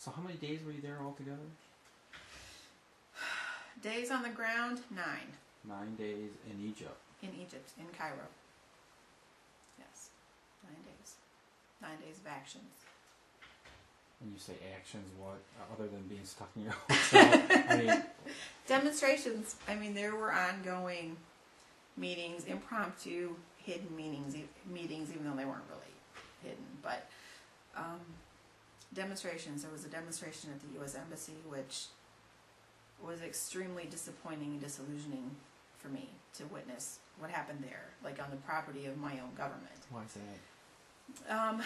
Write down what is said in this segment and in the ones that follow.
So how many days were you there altogether? Days on the ground, 9. 9 days in Egypt. In Egypt, in Cairo. Yes, 9 days. 9 days of actions. When you say actions, what other than being stuck in your hotel? I mean, demonstrations. I mean, there were ongoing meetings, impromptu, hidden meetings, even though they weren't really hidden. But demonstrations. There was a demonstration at the U.S. Embassy, which was extremely disappointing and disillusioning for me to witness what happened there, like on the property of my own government. why is that?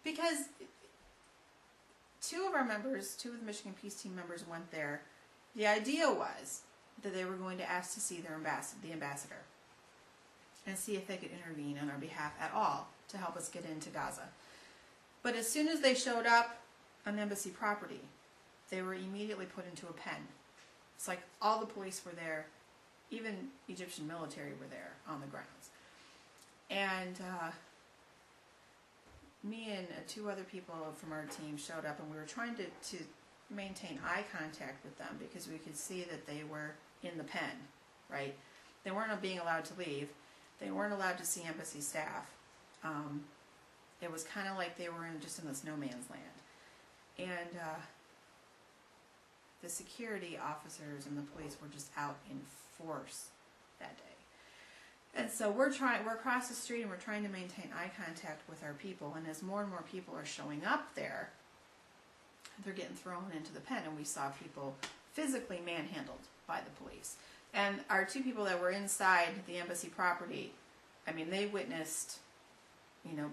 Because two of the Michigan Peace Team members went there. The idea was that they were going to ask to see the ambassador and see if they could intervene on our behalf at all to help us get into Gaza. But as soon as they showed up on embassy property, they were immediately put into a pen. It's like all the police were there, even Egyptian military were there on the grounds. And me and 2 other people from our team showed up, and we were trying to maintain eye contact with them because we could see that they were in the pen, right? They weren't being allowed to leave. They weren't allowed to see embassy staff. It was kind of like they were just in this no man's land. And the security officers and the police were just out in force that day. And so we're across the street and we're trying to maintain eye contact with our people. And as more and more people are showing up there, they're getting thrown into the pen. And we saw people physically manhandled by the police. And our 2 people that were inside the embassy property, I mean, they witnessed,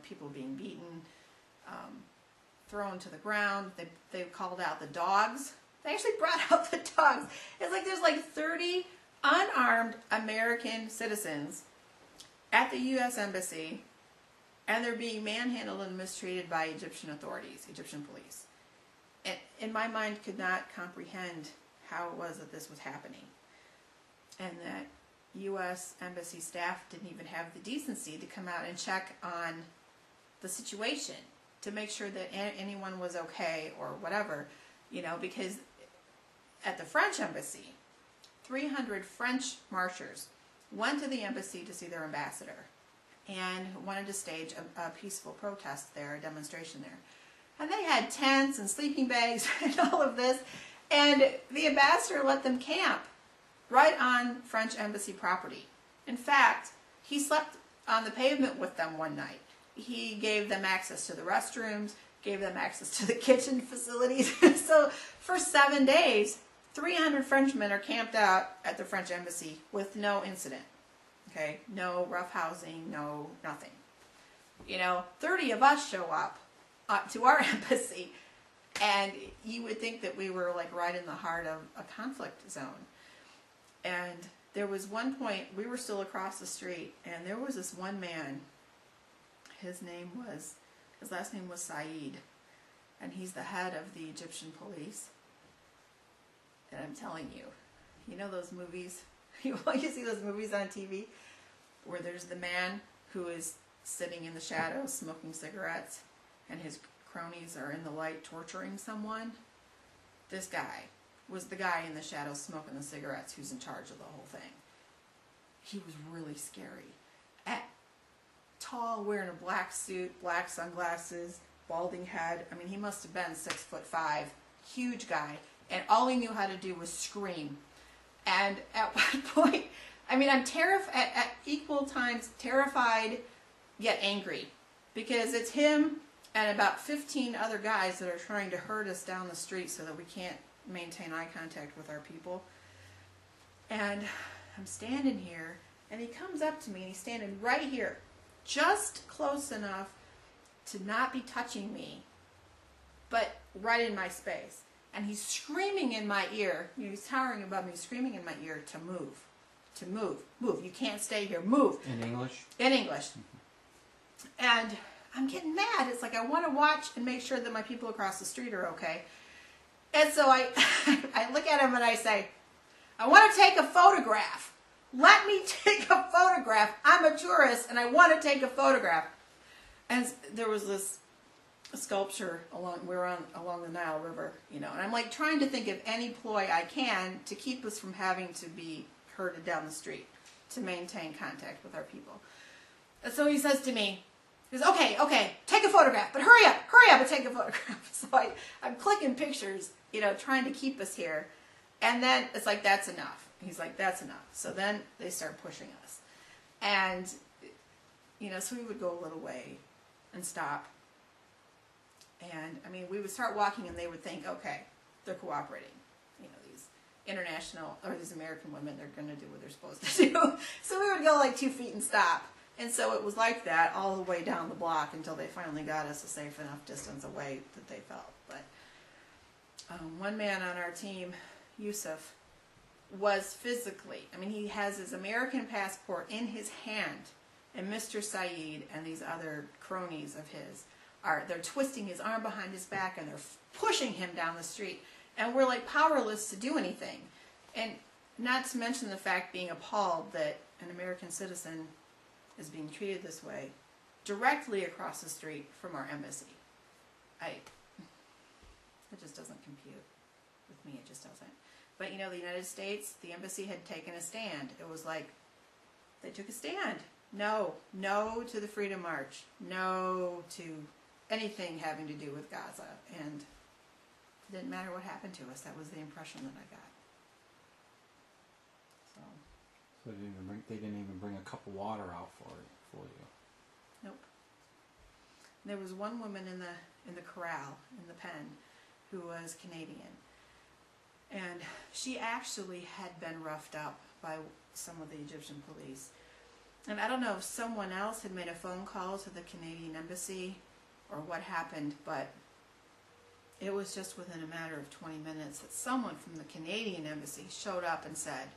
people being beaten, thrown to the ground. They called out the dogs. They actually brought out the dogs. It's like there's like 30 unarmed American citizens at the U.S. Embassy, and they're being manhandled and mistreated by Egyptian authorities, Egyptian police. And in my mind, could not comprehend how it was that this was happening, and that U.S. Embassy staff didn't even have the decency to come out and check on the situation to make sure that anyone was okay or whatever, because at the French embassy, 300 French marchers went to the embassy to see their ambassador and wanted to stage a peaceful protest there, a demonstration there. And they had tents and sleeping bags and all of this, and the ambassador let them camp right on French embassy property. In fact, he slept on the pavement with them one night. He gave them access to the restrooms, gave them access to the kitchen facilities. So for 7 days, 300 Frenchmen are camped out at the French embassy with no incident. Okay, no roughhousing, no nothing. 30 of us show up to our embassy, and you would think that we were like right in the heart of a conflict zone. And there was one point, we were still across the street, and there was this one man. His last name was Saeed, and he's the head of the Egyptian police. And I'm telling you, those movies, you see those movies on TV where there's the man who is sitting in the shadows smoking cigarettes and his cronies are in the light torturing someone? This guy was the guy in the shadows smoking the cigarettes who's in charge of the whole thing. He was really scary. Tall, wearing a black suit, black sunglasses, balding head. I mean, he must have been 6'5", huge guy. And all he knew how to do was scream. And at one point, I mean, I'm terrified, at equal times terrified yet angry. Because it's him and about 15 other guys that are trying to herd us down the street so that we can't maintain eye contact with our people. And I'm standing here, and he comes up to me, and he's standing right here, just close enough to not be touching me, but right in my space. And he's screaming in my ear, he's towering above me, screaming in my ear to move, move, you can't stay here, move. In English? In English. And I'm getting mad. It's like I want to watch and make sure that my people across the street are okay. And so I look at him and I say, I want to take a photograph. Let me take a photograph. I'm a tourist and I want to take a photograph. And there was this a sculpture along the Nile River, and I'm like trying to think of any ploy I can to keep us from having to be herded down the street to maintain contact with our people. And so he says to me, he goes, okay, take a photograph, but hurry up and take a photograph. So I'm clicking pictures, trying to keep us here. And then it's like, that's enough. He's like, that's enough. So then they start pushing us. And, so we would go a little way and stop. And, we would start walking and they would think, okay, they're cooperating. These international, or these American women, they're going to do what they're supposed to do. So we would go like 2 feet and stop. And so it was like that all the way down the block until they finally got us a safe enough distance away that they felt. But one man on our team, Yusuf, was physically, he has his American passport in his hand, and Mr. Saeed and these other cronies of his they're twisting his arm behind his back and they're pushing him down the street. And we're like powerless to do anything. And not to mention the fact being appalled that an American citizen is being treated this way directly across the street from our embassy. It just doesn't compute with me. It just doesn't. But the United States, the embassy had taken a stand. It was like they took a stand. No to the Freedom March. No to anything having to do with Gaza. And it didn't matter what happened to us. That was the impression that I got. So they didn't even bring a cup of water out for you. Nope. There was one woman in the corral, in the pen, who was Canadian. And she actually had been roughed up by some of the Egyptian police. And I don't know if someone else had made a phone call to the Canadian embassy or what happened, but it was just within a matter of 20 minutes that someone from the Canadian embassy showed up and said,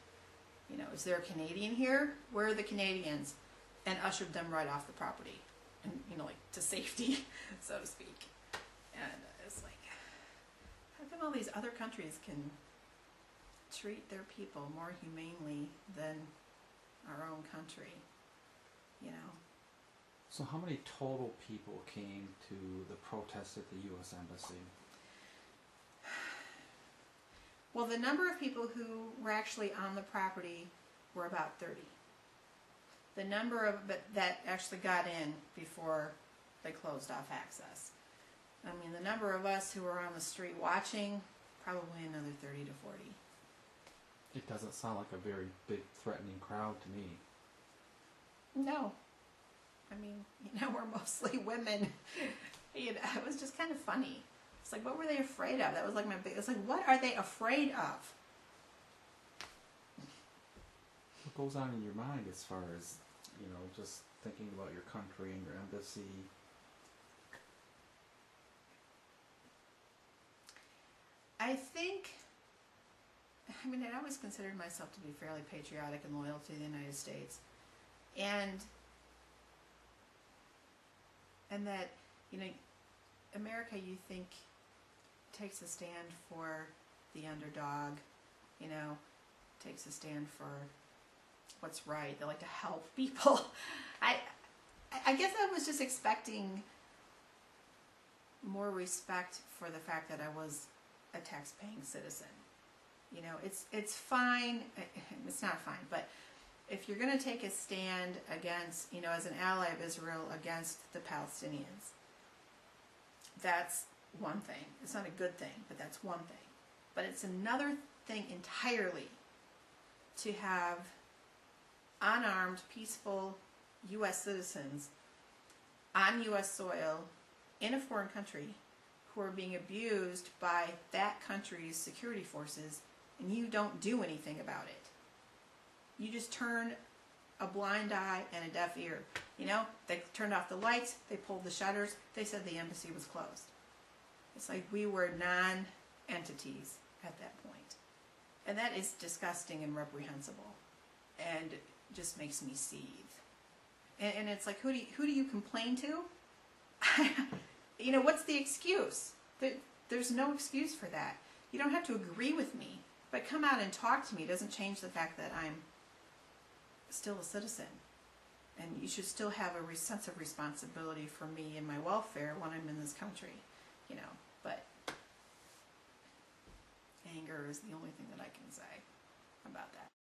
is there a Canadian here? Where are the Canadians? And ushered them right off the property. And, like to safety, so to speak. And it's like, how come all these other countries can treat their people more humanely than our own country? So how many total people came to the protest at the U.S. Embassy? Well, the number of people who were actually on the property were about 30. The number that actually got in before they closed off access. The number of us who were on the street watching, probably another 30 to 40. It doesn't sound like a very big, threatening crowd to me. No. We're mostly women. It was just kind of funny. It's like, what were they afraid of? That was like it's like, what are they afraid of? What goes on in your mind as far as, just thinking about your country and your embassy? I think, I always considered myself to be fairly patriotic and loyal to the United States. And that, America, you think, takes a stand for the underdog, takes a stand for what's right. They like to help people. I guess I was just expecting more respect for the fact that I was a tax-paying citizen. It's fine. It's not fine, but if you're going to take a stand against, as an ally of Israel against the Palestinians, that's one thing. It's not a good thing, but that's one thing. But it's another thing entirely to have unarmed, peaceful U.S. citizens on U.S. soil in a foreign country who are being abused by that country's security forces, and you don't do anything about it. You just turn a blind eye and a deaf ear. They turned off the lights, they pulled the shutters, they said the embassy was closed. It's like we were non-entities at that point. And that is disgusting and reprehensible. And just makes me seethe. And it's like, who do you complain to? What's the excuse? There's no excuse for that. You don't have to agree with me, but come out and talk to me. It doesn't change the fact that I'm still a citizen. and you should still have a sense of responsibility for me and my welfare when I'm in this country, you know. But anger is the only thing that I can say about that.